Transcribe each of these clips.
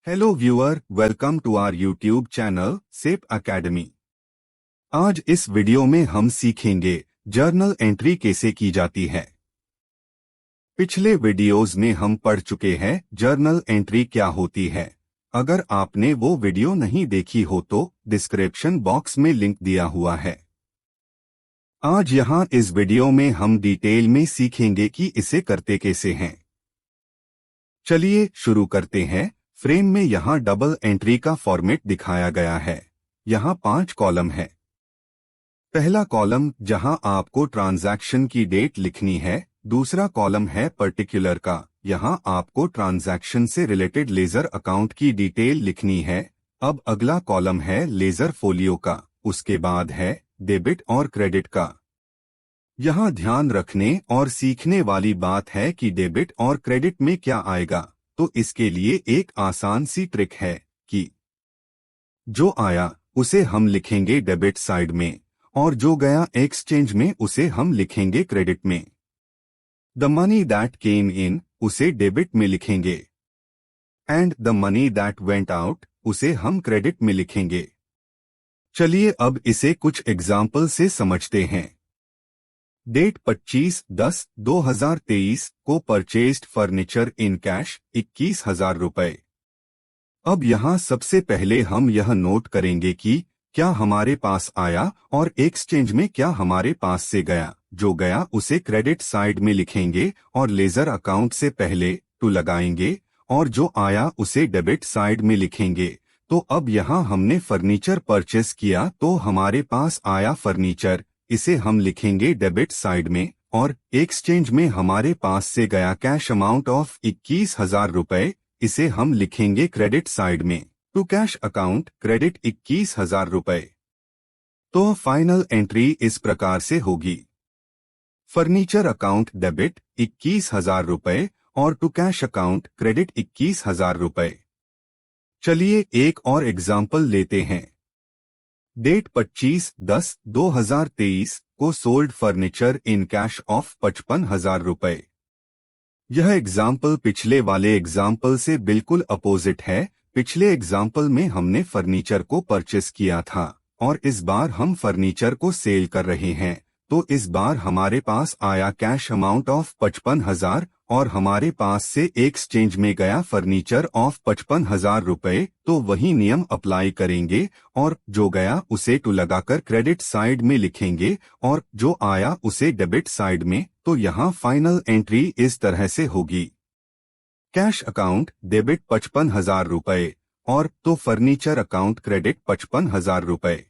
Hello viewer, welcome to our YouTube channel सेप academy. आज इस वीडियो में हम सीखेंगे जर्नल एंट्री कैसे की जाती है। पिछले वीडियोस में हम पढ़ चुके हैं जर्नल एंट्री क्या होती है। अगर आपने वो वीडियो नहीं देखी हो तो डिस्क्रिप्शन बॉक्स में लिंक दिया हुआ है। आज यहाँ इस वीडियो में हम डिटेल में सीखेंगे कि इसे करते कैसे हैं। चलिए शुरू करते हैं। फ्रेम में यहाँ डबल एंट्री का फॉर्मेट दिखाया गया है। यहाँ 5 कॉलम है। पहला कॉलम जहाँ आपको ट्रांजैक्शन की डेट लिखनी है। दूसरा कॉलम है पर्टिकुलर का, यहाँ आपको ट्रांजैक्शन से रिलेटेड लेजर अकाउंट की डिटेल लिखनी है। अब अगला कॉलम है लेजर फोलियो का, उसके बाद है डेबिट और क्रेडिट का। यहाँ ध्यान रखने और सीखने वाली बात है कि डेबिट और क्रेडिट में क्या आएगा। तो इसके लिए एक आसान सी ट्रिक है कि जो आया उसे हम लिखेंगे डेबिट साइड में और जो गया एक्सचेंज में उसे हम लिखेंगे क्रेडिट में। द मनी दैट केम इन उसे डेबिट में लिखेंगे and the money that went out उसे हम क्रेडिट में लिखेंगे। चलिए अब इसे कुछ एग्जाम्पल से समझते हैं। डेट 25/10/2023 को परचेज्ड फर्नीचर इन कैश 21,000 रुपए। अब यहाँ सबसे पहले हम यह नोट करेंगे कि क्या हमारे पास आया और एक्सचेंज में क्या हमारे पास से गया। जो गया उसे क्रेडिट साइड में लिखेंगे और लेजर अकाउंट से पहले टू लगाएंगे और जो आया उसे डेबिट साइड में लिखेंगे। तो अब यहाँ हमने फर्नीचर परचेस किया तो हमारे पास आया फर्नीचर, इसे हम लिखेंगे डेबिट साइड में और एक्सचेंज में हमारे पास से गया कैश अमाउंट ऑफ 21,000 रुपए, इसे हम लिखेंगे क्रेडिट साइड में। टू कैश अकाउंट क्रेडिट 21,000 रुपए। तो फाइनल एंट्री इस प्रकार से होगी। फर्नीचर अकाउंट डेबिट 21,000 रुपए और टू कैश अकाउंट क्रेडिट 21,000 रुपए। चलिए एक और एग्जाम्पल लेते हैं। डेट 25/10/2023 को sold furniture in cash of 55,000 रुपए। यह एग्जाम्पल पिछले वाले एग्जाम्पल से बिल्कुल अपोजिट है। पिछले एग्जाम्पल में हमने फर्नीचर को परचेस किया था और इस बार हम फर्नीचर को सेल कर रहे हैं। तो इस बार हमारे पास आया कैश अमाउंट ऑफ 55,000 और हमारे पास से एक्सचेंज में गया फर्नीचर ऑफ 55,000 रुपए। तो वही नियम अप्लाई करेंगे और जो गया उसे टू लगाकर क्रेडिट साइड में लिखेंगे और जो आया उसे डेबिट साइड में। तो यहाँ फाइनल एंट्री इस तरह से होगी। कैश अकाउंट डेबिट 55,000 रुपए और तो फर्नीचर अकाउंट क्रेडिट 55,000 रुपए।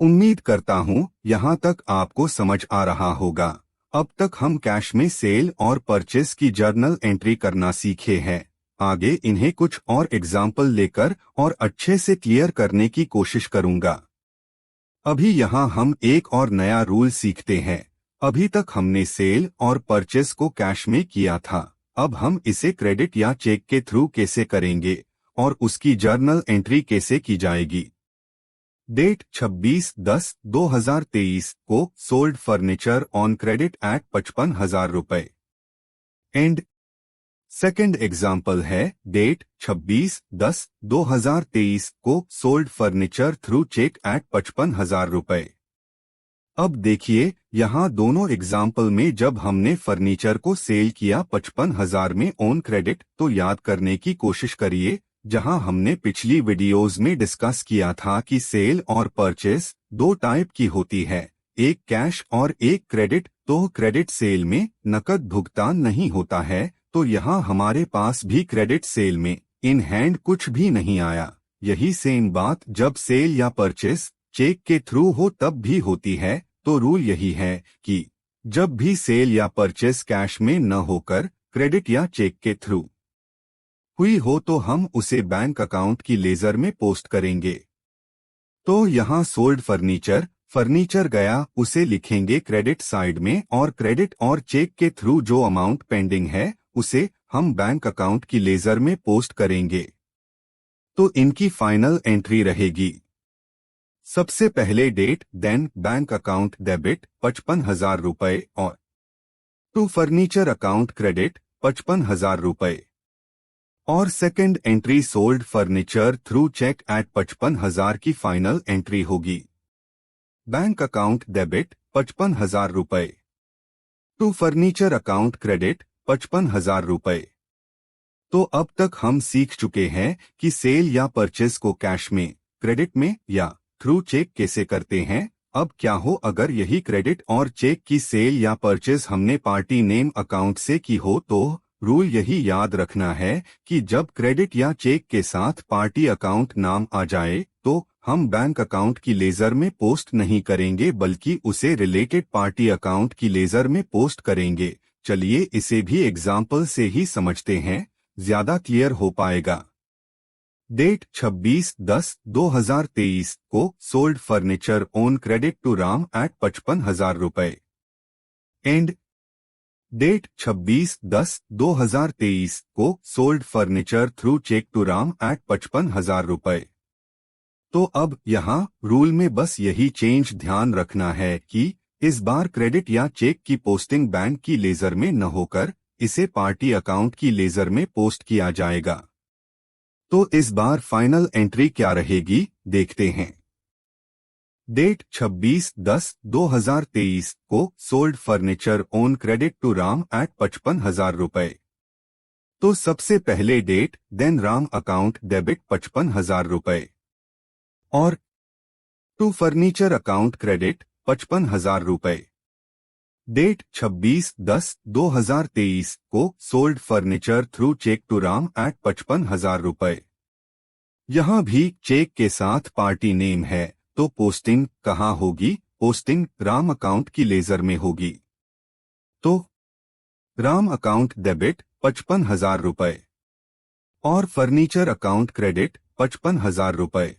उम्मीद करता हूँ यहाँ तक आपको समझ आ रहा होगा। अब तक हम कैश में सेल और परचेस की जर्नल एंट्री करना सीखे हैं। आगे इन्हें कुछ और एग्जाम्पल लेकर और अच्छे से क्लियर करने की कोशिश करूंगा। अभी यहाँ हम एक और नया रूल सीखते हैं। अभी तक हमने सेल और परचेस को कैश में किया था। अब हम इसे क्रेडिट या चेक के थ्रू कैसे करेंगे और उसकी जर्नल एंट्री कैसे की जाएगी। डेट 26/10/2023 को sold furniture on credit at 55,000 रुपए। एंड सेकेंड एग्जाम्पल है डेट 26/10/2023 को sold furniture through cheque at 55,000 रुपए। अब देखिए यहाँ दोनों एग्जाम्पल में जब हमने फर्नीचर को सेल किया 55,000 में ऑन क्रेडिट, तो याद करने की कोशिश करिए जहां हमने पिछली वीडियोस में डिस्कस किया था कि सेल और परचेस 2 टाइप की होती है, एक कैश और एक क्रेडिट। तो क्रेडिट सेल में नकद भुगतान नहीं होता है, तो यहाँ हमारे पास भी क्रेडिट सेल में इन हैंड कुछ भी नहीं आया। यही सेम बात जब सेल या परचेस चेक के थ्रू हो तब भी होती है। तो रूल यही है कि जब भी सेल या परचेस कैश में न होकर क्रेडिट या चेक के थ्रू हुई हो तो हम उसे बैंक अकाउंट की लेजर में पोस्ट करेंगे। तो यहाँ सोल्ड फर्नीचर गया उसे लिखेंगे क्रेडिट साइड में और क्रेडिट और चेक के थ्रू जो अमाउंट पेंडिंग है उसे हम बैंक अकाउंट की लेजर में पोस्ट करेंगे। तो इनकी फाइनल एंट्री रहेगी। सबसे पहले date, then bank account debit 55,000 रुपए और टू फर्नीचर अकाउंट क्रेडिट 55,000 रुपए। और second entry sold furniture through cheque at 55,000 की फाइनल एंट्री होगी। बैंक अकाउंट डेबिट 55,000 रुपए टू फर्नीचर अकाउंट क्रेडिट 55,000 रुपए। तो अब तक हम सीख चुके हैं कि सेल या परचेज को कैश में, क्रेडिट में या थ्रू चेक कैसे करते हैं। अब क्या हो अगर यही क्रेडिट और चेक की सेल या परचेज हमने पार्टी नेम अकाउंट से की हो। तो रूल यही याद रखना है कि जब क्रेडिट या चेक के साथ पार्टी अकाउंट नाम आ जाए तो हम बैंक अकाउंट की लेजर में पोस्ट नहीं करेंगे बल्कि उसे रिलेटेड पार्टी अकाउंट की लेजर में पोस्ट करेंगे। चलिए इसे भी एग्जाम्पल से ही समझते हैं, ज्यादा क्लियर हो पाएगा। डेट 26/10/2023 को sold furniture on credit to Ram at 55,000 रुपए। एंड डेट 26/10/2023 को sold furniture through cheque to Ram at 55,000 रुपए। तो अब यहाँ रूल में बस यही चेंज ध्यान रखना है कि इस बार क्रेडिट या चेक की पोस्टिंग बैंक की लेजर में न होकर इसे पार्टी अकाउंट की लेजर में पोस्ट किया जाएगा। तो इस बार फाइनल एंट्री क्या रहेगी देखते हैं। डेट 26/10/2023 को sold furniture on credit to Ram at 55,000 रुपए। तो सबसे पहले date then Ram account debit 55,000 रुपए और टू फर्नीचर अकाउंट क्रेडिट 55,000 रुपए। डेट 26/10/2023 को sold furniture through cheque to Ram at 55,000 रुपए। यहाँ भी चेक के साथ पार्टी नेम है तो पोस्टिंग कहाँ होगी? पोस्टिंग राम अकाउंट की लेजर में होगी। तो राम अकाउंट डेबिट 55,000 रुपए और फर्नीचर अकाउंट क्रेडिट 55,000 रुपए।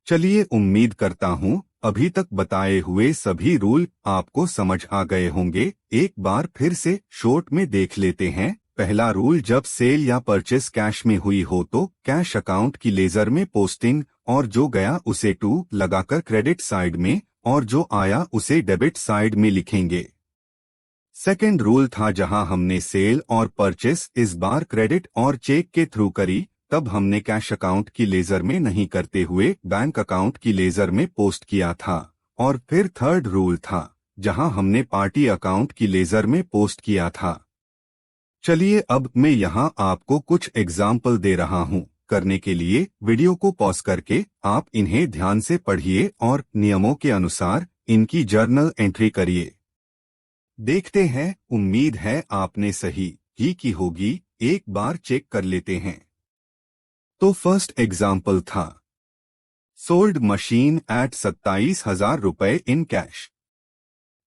चलिए उम्मीद करता हूँ अभी तक बताए हुए सभी रूल आपको समझ आ गए होंगे। एक बार फिर से शॉर्ट में देख लेते हैं। पहला रूल, जब सेल या परचेस कैश में हुई हो तो कैश अकाउंट की लेजर में पोस्टिंग और जो गया उसे टू लगाकर क्रेडिट साइड में और जो आया उसे डेबिट साइड में लिखेंगे। सेकंड रूल था जहां हमने सेल और परचेस इस बार क्रेडिट और चेक के थ्रू करी तब हमने कैश अकाउंट की लेजर में नहीं करते हुए बैंक अकाउंट की लेजर में पोस्ट किया था। और फिर थर्ड रूल था जहां हमने पार्टी अकाउंट की लेजर में पोस्ट किया था। चलिए अब मैं यहां आपको कुछ एग्जाम्पल दे रहा हूं। करने के लिए वीडियो को पॉज करके आप इन्हें ध्यान से पढ़िए और नियमों के अनुसार इनकी जर्नल एंट्री करिए। देखते हैं, उम्मीद है आपने सही ही की होगी। एक बार चेक कर लेते हैं। तो फर्स्ट एग्जाम्पल था सोल्ड मशीन एट 27,000 रुपए इन कैश।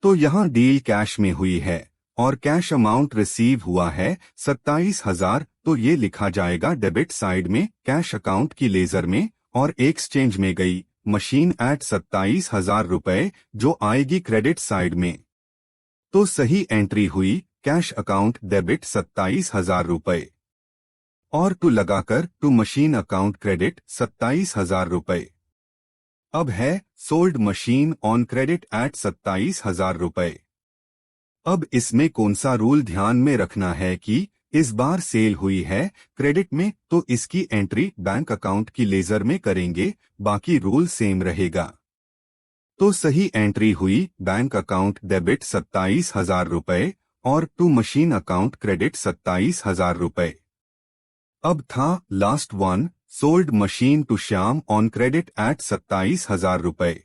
तो यहाँ डील कैश में हुई है और कैश अमाउंट रिसीव हुआ है 27,000। तो ये लिखा जाएगा डेबिट साइड में कैश अकाउंट की लेजर में और एक्सचेंज में गई मशीन एट 27,000 रुपए जो आएगी क्रेडिट साइड में। तो सही एंट्री हुई कैश अकाउंट डेबिट 27,000 रुपए और टू लगाकर टू मशीन अकाउंट क्रेडिट 27,000 रुपए। अब है sold machine on credit at 27,000 रुपए। अब इसमें कौन सा रूल ध्यान में रखना है कि इस बार सेल हुई है क्रेडिट में तो इसकी एंट्री बैंक अकाउंट की लेजर में करेंगे, बाकी रूल सेम रहेगा। तो सही एंट्री हुई बैंक अकाउंट डेबिट 27,000 रुपए और टू मशीन अकाउंट क्रेडिट 27,000 रुपए। अब था last one, sold machine to Shyam on credit at 27,000 रुपए।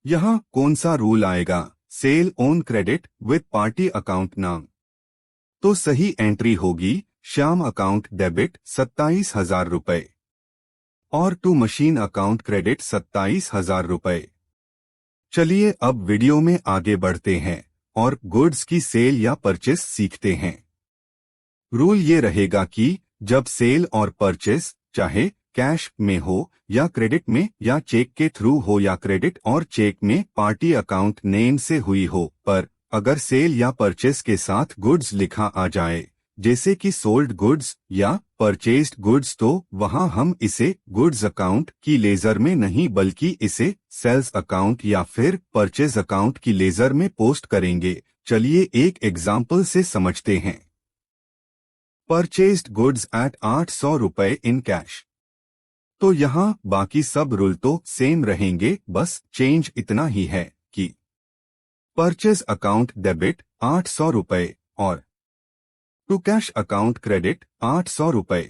यहाँ कौन सा रूल आएगा? Sale on credit with party account नाम। तो सही एंट्री होगी श्याम अकाउंट डेबिट 27,000 रुपए और टू मशीन अकाउंट क्रेडिट 27,000 रुपए। चलिए अब वीडियो में आगे बढ़ते हैं और गुड्स की सेल या परचेस सीखते हैं। रूल ये रहेगा कि जब सेल और परचेस चाहे कैश में हो या क्रेडिट में या चेक के थ्रू हो या क्रेडिट और चेक में पार्टी अकाउंट नेम से हुई हो, पर अगर सेल या परचेस के साथ गुड्स लिखा आ जाए जैसे कि सोल्ड गुड्स या परचेस्ड गुड्स तो वहां हम इसे गुड्स अकाउंट की लेजर में नहीं बल्कि इसे सेल्स अकाउंट या फिर परचेज अकाउंट की लेजर में पोस्ट करेंगे। चलिए एक एग्जाम्पल से समझते हैं। परचेज्ड गुड्स एट 800 रुपए इन कैश। तो यहाँ बाकी सब रूल तो सेम रहेंगे, बस चेंज इतना ही है कि परचेज अकाउंट डेबिट 800 रुपए और टू कैश अकाउंट क्रेडिट 800 रुपए।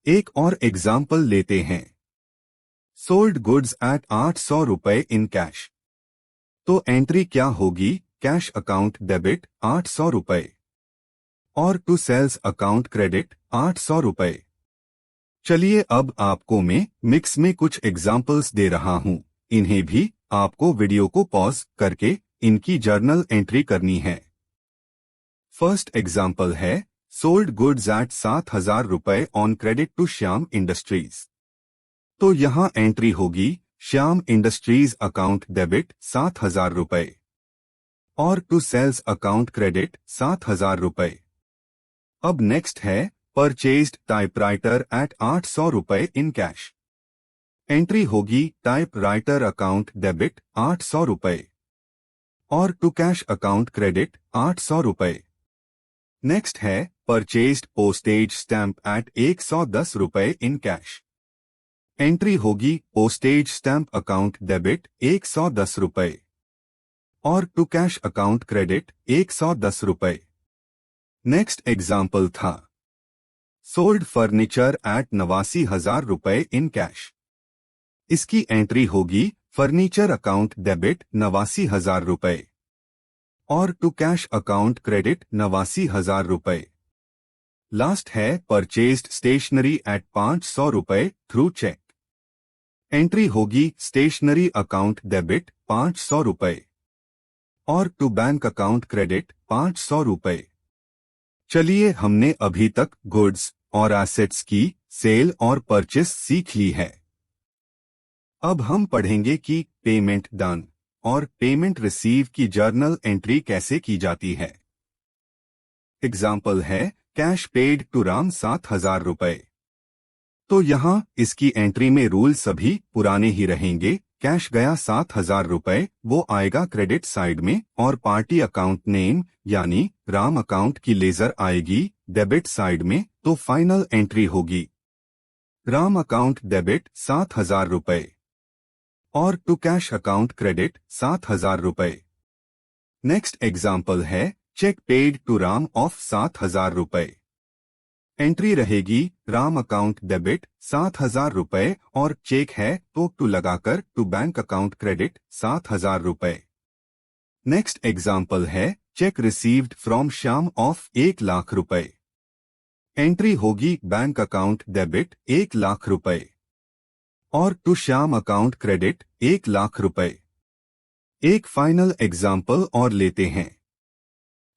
एक और एग्जाम्पल लेते हैं। सोल्ड गुड्स एट 800 रुपए इन कैश। तो एंट्री क्या होगी? कैश अकाउंट डेबिट 800 रुपए और टू सेल्स अकाउंट क्रेडिट 800 रुपए। चलिए अब आपको मैं मिक्स में कुछ एग्जाम्पल्स दे रहा हूं, इन्हें भी आपको वीडियो को पॉज करके इनकी जर्नल एंट्री करनी है। फर्स्ट एग्जाम्पल है सोल्ड गुड्स एट 7,000 रुपए on credit to Shyam Industries. तो यहाँ एंट्री होगी श्याम इंडस्ट्रीज अकाउंट डेबिट 7,000 रुपए और टू सेल्स अकाउंट क्रेडिट 7,000 रुपए। अब नेक्स्ट है परचेज्ड टाइपराइटर एट 800 रुपए इन कैश। एंट्री होगी टाइपराइटर अकाउंट डेबिट 800 रुपए और टू कैश अकाउंट क्रेडिट 800 रुपए। नेक्स्ट है परचेज्ड पोस्टेज स्टैंप एट 110 रुपए इन कैश। एंट्री होगी पोस्टेज स्टैंप अकाउंट डेबिट 110 रुपए और टू कैश अकाउंट क्रेडिट 110 रुपए। नेक्स्ट एग्जाम्पल था सोल्ड फर्नीचर एट 89,000 रुपए इन कैश। इसकी एंट्री होगी फर्नीचर अकाउंट डेबिट 89,000 रुपए और टू कैश अकाउंट क्रेडिट 89,000 रुपए। लास्ट है परचेज्ड स्टेशनरी एट 500 रुपए थ्रू चेक। एंट्री होगी स्टेशनरी अकाउंट डेबिट 500 रुपए और टू बैंक अकाउंट क्रेडिट 500 रुपए। चलिए हमने अभी तक गुड्स और एसेट्स की सेल और परचेस सीख ली है। अब हम पढ़ेंगे कि पेमेंट डन और पेमेंट रिसीव की जर्नल एंट्री कैसे की जाती है। एग्जाम्पल है कैश पेड टू राम 7,000 रुपए। तो यहाँ इसकी एंट्री में रूल सभी पुराने ही रहेंगे। कैश गया 7,000 रुपए, वो आएगा क्रेडिट साइड में और पार्टी अकाउंट नेम यानी राम अकाउंट की लेजर आएगी डेबिट साइड में। तो फाइनल एंट्री होगी राम अकाउंट डेबिट 7,000 रुपए और टू कैश अकाउंट क्रेडिट 7,000 रुपए। नेक्स्ट एग्जाम्पल है cheque paid to Ram of 7,000 रुपए। एंट्री रहेगी राम अकाउंट डेबिट 7,000 रुपए और चेक है तो टू लगाकर टू बैंक अकाउंट क्रेडिट 7,000 रुपए। नेक्स्ट एग्जाम्पल है check received from Shyam of 1,00,000 रुपए। एंट्री होगी बैंक अकाउंट डेबिट 1,00,000 रुपए और टू श्याम अकाउंट क्रेडिट 1,00,000 रुपए। एक फाइनल एग्जाम्पल और लेते हैं।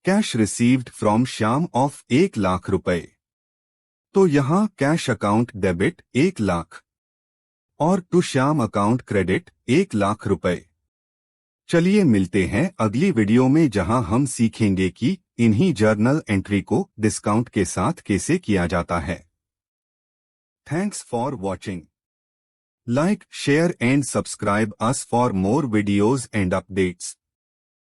Cash received from Shyam of 1,00,000 रुपए। तो यहाँ कैश अकाउंट डेबिट 1,00,000 और टू श्याम अकाउंट क्रेडिट 1,00,000 रुपए। चलिए मिलते हैं अगली वीडियो में जहां हम सीखेंगे कि इन्हीं जर्नल एंट्री को डिस्काउंट के साथ कैसे किया जाता है। Thanks for watching. Like, share and subscribe us for more videos and updates.